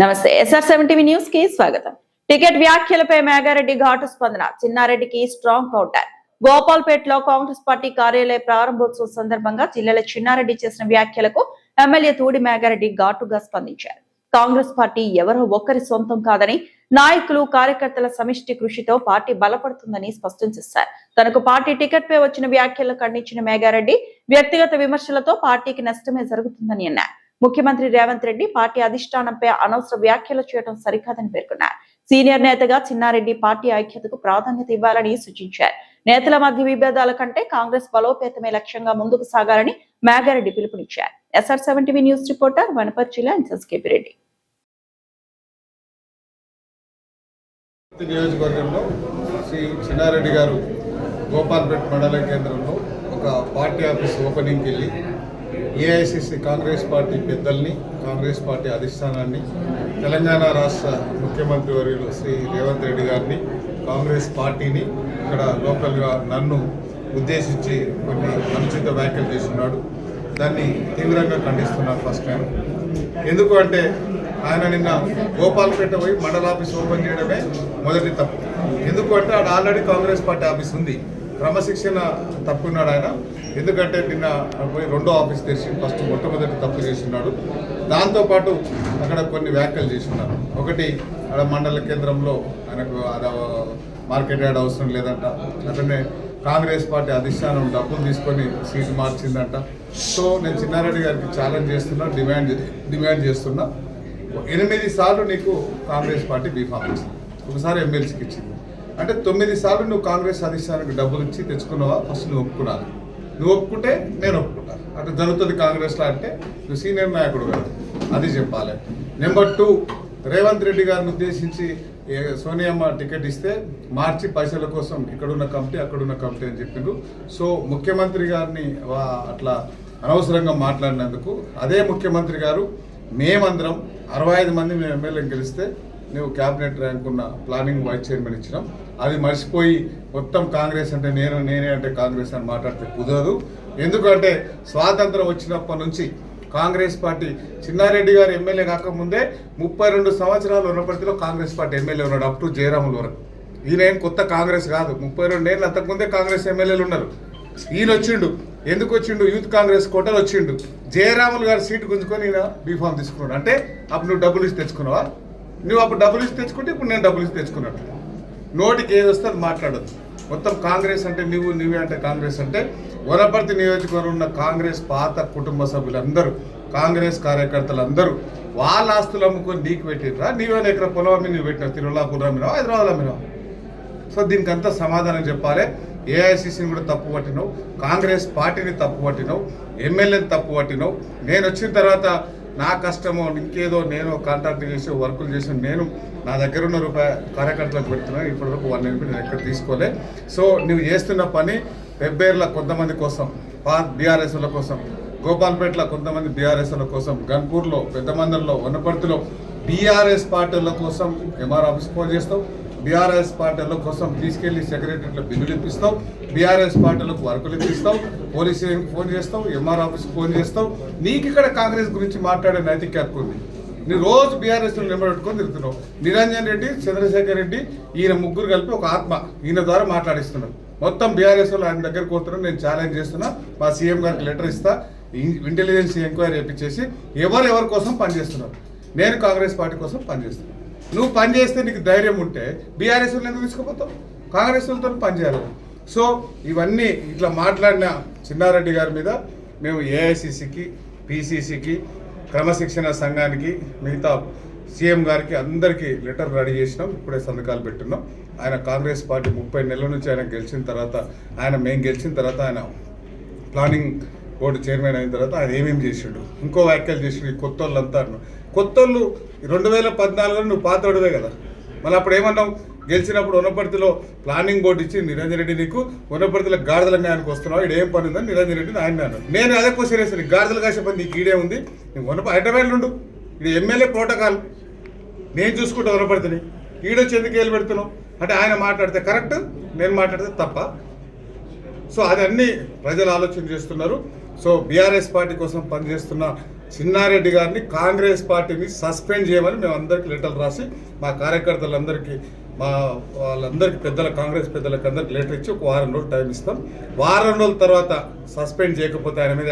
నమస్తే SR7 news కి స్వాగతం. టికెట్ వ్యాఖ్యలపై మేఘారెడ్డి ఘాటు స్పందన. చిన్నారెడ్డికి స్ట్రాంగ్ కౌంటర్. గోపాల్పేటలో కాంగ్రెస్ పార్టీ కార్యాలయ ప్రారంభోత్సవం సందర్భంగా జిల్లాల చిన్నారెడ్డి చేసిన వ్యాఖ్యలకు ఎమ్మెల్యే తూడి మేఘారెడ్డి ఘాటుగా స్పందించారు. కాంగ్రెస్ పార్టీ ఎవరో ఒక్కరి సొంతం కాదని, నాయకులు కార్యకర్తల సమిష్టి కృషితో పార్టీ బలపడుతుందని స్పష్టం చేశారు. తనకు పార్టీ టికెట్ పై వచ్చిన వ్యాఖ్యలు ఖండించిన మేఘారెడ్డి వ్యక్తిగత విమర్శలతో పార్టీకి నష్టమే జరుగుతుందని అన్నారు. ముఖ్యమంత్రి రేవంత్ రెడ్డి పార్టీ అధిష్టానంపై అనవసర వ్యాఖ్యలు చేయడం సరికాదని పేర్కొన్నారు. సీనియర్ నేతగా చిన్నారెడ్డి పార్టీ ఐక్యతకు ప్రాధాన్యత ఇవ్వాలని సూచించారు. నేతల మధ్య విభేదాల కంటే కాంగ్రెస్ బలోపేతమే లక్ష్యంగా ముందుకు సాగాలని మేఘారెడ్డి పిలుపునిచ్చారు. SR7 న్యూస్ రిపోర్టర్ వనపర్తి జిల్లా ఎన్ఎస్కేపీ రెడ్డి. నియోజకవర్గంలో శ్రీ చిన్నారెడ్డి గారు గోపాల్పేట మండల కేంద్రంలో ఒక పార్టీ ఆఫీస్ ఓపెనింగ్కి వెళ్ళి ఏఐసిసి కాంగ్రెస్ పార్టీ పెద్దల్ని, కాంగ్రెస్ పార్టీ అధిష్టానాన్ని, తెలంగాణ రాష్ట్ర ముఖ్యమంత్రి వర్యులు శ్రీ రేవంత్ రెడ్డి గారిని, కాంగ్రెస్ పార్టీని, ఇక్కడ లోకల్గా నన్ను ఉద్దేశించి కొన్ని అనుచిత వ్యాఖ్యలు చేస్తున్నాడు. దాన్ని తీవ్రంగా ఖండిస్తున్నాను. ఫస్ట్ టైం ఎందుకు అంటే ఆయన నిన్న గోపాల్పేట పోయి మండల ఆఫీస్ ఓపెన్ చేయడమే మొదటి తప్పు. ఎందుకు అంటే అక్కడ ఆల్రెడీ కాంగ్రెస్ పార్టీ ఆఫీస్ ఉంది. క్రమశిక్షణ తప్పున్నాడు ఆయన. ఎందుకంటే నిన్న పోయి రెండో ఆఫీస్ తెరిచి ఫస్ట్ మొట్టమొదటి తప్పు చేస్తున్నాడు. దాంతోపాటు అక్కడ కొన్ని వ్యాఖ్యలు చేస్తున్నారు. ఒకటి అక్కడ మండల కేంద్రంలో ఆయనకు మార్కెట్ యార్డ్ అవసరం లేదంట. అట్లనే కాంగ్రెస్ పార్టీ అధిష్టానం డబ్బులు తీసుకొని సీటు మార్చిందంట. సో నేను చిన్నారెడ్డి గారికి ఛాలెంజ్ చేస్తున్నా, డిమాండ్ చేస్తున్నా. 8 సార్లు నీకు కాంగ్రెస్ పార్టీ బీఫామ్ ఇచ్చింది, ఒకసారి ఎమ్మెల్సీకి ఇచ్చింది. అంటే 9 సార్లు నువ్వు కాంగ్రెస్ అధిష్టానానికి డబ్బులు ఇచ్చి తెచ్చుకున్నావా? ఫస్ట్ నువ్వు ఒప్పుకున్నాను. నువ్వు ఒప్పుకుంటే నేను ఒప్పుకుంటాను. అటు జరుగుతుంది కాంగ్రెస్లో అంటే నువ్వు సీనియర్ నాయకుడు కాదు, అది చెప్పాలి. నెంబర్ 2, రేవంత్ రెడ్డి గారిని ఉద్దేశించి సోనియమ్మ టికెట్ ఇస్తే మార్చి పైసల కోసం ఇక్కడున్న కమిటీ అక్కడున్న కమిటీ అని చెప్పిండ్రు. సో ముఖ్యమంత్రి గారిని అట్లా అనవసరంగా మాట్లాడినందుకు అదే ముఖ్యమంత్రి గారు మేమందరం 65 మంది మేము ఎమ్మెల్యేని గెలిస్తే నువ్వు క్యాబినెట్ ర్యాంక్ ఉన్న ప్లానింగ్ వైస్ చైర్మన్ ఇచ్చినాం. అది మర్చిపోయి మొత్తం కాంగ్రెస్ అంటే నేనే అంటే కాంగ్రెస్ అని మాట్లాడితే కుదరదు. ఎందుకంటే స్వాతంత్రం వచ్చినప్పటి నుంచి కాంగ్రెస్ పార్టీ, చిన్నారెడ్డి గారు ఎమ్మెల్యే కాకముందే 32 సంవత్సరాలు ఉన్నప్పటిలో కాంగ్రెస్ పార్టీ ఎమ్మెల్యే ఉన్నాడు, అప్ టు జయరాముల వరకు. ఈయన ఏం కొత్త కాంగ్రెస్ కాదు, 32 ఏళ్ళు అంతకుముందే కాంగ్రెస్ ఎమ్మెల్యేలు ఉన్నారు. ఈయన వచ్చిండు. ఎందుకు వచ్చిండు? యూత్ కాంగ్రెస్ కోటలు వచ్చిండు. జయరాములు గారు సీటు గుంజుకొని ఈయన బీఫామ్ తీసుకున్నాడు. అంటే అప్పుడు నువ్వు డబ్బులు ఇచ్చి తెచ్చుకున్నావా? నువ్వు అప్పుడు డబ్బులు ఇచ్చి తెచ్చుకుంటే ఇప్పుడు నేను డబ్బులు ఇచ్చి తెచ్చుకున్నట్టు. నోటికి ఏది వస్తే అది మాట్లాడదు. మొత్తం కాంగ్రెస్ అంటే నువ్వే అంటే కాంగ్రెస్ అంటే వనపర్తి నియోజకవర్గం ఉన్న కాంగ్రెస్ పాత కుటుంబ సభ్యులందరూ, కాంగ్రెస్ కార్యకర్తలందరూ వాళ్ళ ఆస్తులు అమ్ముకొని నీకు పెట్టిరా? నీవేనా ఎక్కడ పొలం అమ్మి నువ్వు పెట్టినా? తిరువల్లాపూర్ అమ్మినావు, హైదరాబాద్ అమ్మినావు. సో దీనికి అంతా సమాధానం చెప్పాలి. ఏఐసిసిని కూడా తప్పు పట్టినావు, కాంగ్రెస్ పార్టీని తప్పు పట్టినావు, ఎమ్మెల్యేని తప్పు పట్టినావు. నేను వచ్చిన తర్వాత నా కష్టమో ఇంకేదో నేను కాంట్రాక్ట్ చేసి వర్కులు చేసి నేను నా దగ్గర ఉన్న రూపాయి కార్యకర్తలకు పెడుతున్నాను. ఇప్పటివరకు 1 ఎంపీ నేను ఎక్కడ తీసుకోలే. సో నువ్వు చేస్తున్న పని పెబ్బేర్ల కొంతమంది కోసం, బీఆర్ఎస్ల కోసం, గోపాల్పేటలో కొంతమంది బీఆర్ఎస్ల కోసం, గన్పూర్లో, పెద్దమందల్లో, వనపర్తిలో బీఆర్ఎస్ పార్టీల కోసం ఎంఆర్ ఆఫీస్ ఫోన్ చేస్తావు. బీఆర్ఎస్ పార్టీల కోసం తీసుకెళ్లి సెక్రటరీలో బిల్లులు ఇప్పిస్తావు. బీఆర్ఎస్ పార్టీలకు వర్కులు ఇప్పిస్తావు. పోలీస్ స్టేషన్కి ఫోన్ చేస్తావు, ఎంఆర్ ఆఫీస్కి ఫోన్ చేస్తావు. నీకు ఇక్కడ కాంగ్రెస్ గురించి మాట్లాడే నైతిక హక్కు ఉంది. నీ రోజు బీఆర్ఎస్ నిలబెట్టుకొని తిరుగుతున్నావు. నిరంజన్ రెడ్డి, చంద్రశేఖర్ రెడ్డి, ఈయన ముగ్గురు కలిపి ఒక ఆత్మ ఈయన ద్వారా మాట్లాడిస్తున్నారు. మొత్తం బీఆర్ఎస్ ఆయన దగ్గరకు పోతున్నాను. నేను ఛాలెంజ్ చేస్తున్నా, మా సీఎం గారికి లెటర్ ఇస్తా, ఇంటెలిజెన్స్ ఎంక్వైరీ చేపించేసి ఎవరి కోసం పనిచేస్తున్నారు. నేను కాంగ్రెస్ పార్టీ కోసం పనిచేస్తున్నాను. నువ్వు పని చేస్తే నీకు ధైర్యం ఉంటే బీఆర్ఎస్ ఎందుకు తీసుకుపోతావు? కాంగ్రెస్ వాళ్ళతో పనిచేయాలి. సో ఇవన్నీ ఇట్లా మాట్లాడిన చిన్నారెడ్డి గారి మీద మేము ఏఐసిసికి, పిసిసికి, క్రమశిక్షణ సంఘానికి, మిగతా సీఎం గారికి అందరికీ లెటర్ రెడీ చేసినాం. ఇప్పుడే సంతకాలు పెట్టున్నాం. ఆయన కాంగ్రెస్ పార్టీ 30 నెలల నుంచి ఆయన గెలిచిన తర్వాత, మేము గెలిచిన తర్వాత ఆయన ప్లానింగ్ బోర్డు చైర్మన్ అయిన తర్వాత ఆయన ఏమేమి చేసిండు, ఇంకో వ్యాఖ్యలు చేసిండు. కొత్త వాళ్ళంతా కొత్తోళ్ళు 2014లో నువ్వు పాతోడివే కదా. మళ్ళీ అప్పుడు ఏమన్నావు? గెలిచినప్పుడు వనపర్తిలో ప్లానింగ్ బోర్డు ఇచ్చి నిరంజన్ రెడ్డి నీకు వనపర్తిలో గాడిదలంగా ఆయనకు వస్తున్నావు, ఇక్కడ ఏం పని ఉందని నిరంజన్ రెడ్డిని ఆయన అన్నాడు. నేను అదే క్వశ్చన్ వేస్తాను, గాడిదలు కాసే పని నీకు ఈడే ఉంది. నువ్వు హైదరాబాద్లో ఉండు, ఇది ఎమ్మెల్యే ప్రోటోకాల్, నేను చూసుకుంటా వనపర్తిని. ఈడొచ్చి ఎందుకు ఏళ్ళు పెడుతున్నావు అంటే ఆయన మాట్లాడితే కరెక్ట్, నేను మాట్లాడితే తప్ప. సో అది అన్నీ ప్రజలు ఆలోచన చేస్తున్నారు. సో బీఆర్ఎస్ పార్టీ కోసం పనిచేస్తున్న చిన్నారెడ్డి గారిని కాంగ్రెస్ పార్టీని సస్పెండ్ చేయమని మేము అందరికీ లెటర్లు రాసి మా కార్యకర్తలందరికీ వాళ్ళందరికీ కాంగ్రెస్ పెద్దలకు అందరికి లెటర్ ఇచ్చి ఒక వారం రోజులు టైం ఇస్తాం. వారం రోజుల తర్వాత సస్పెండ్ చేయకపోతే ఆయన మీద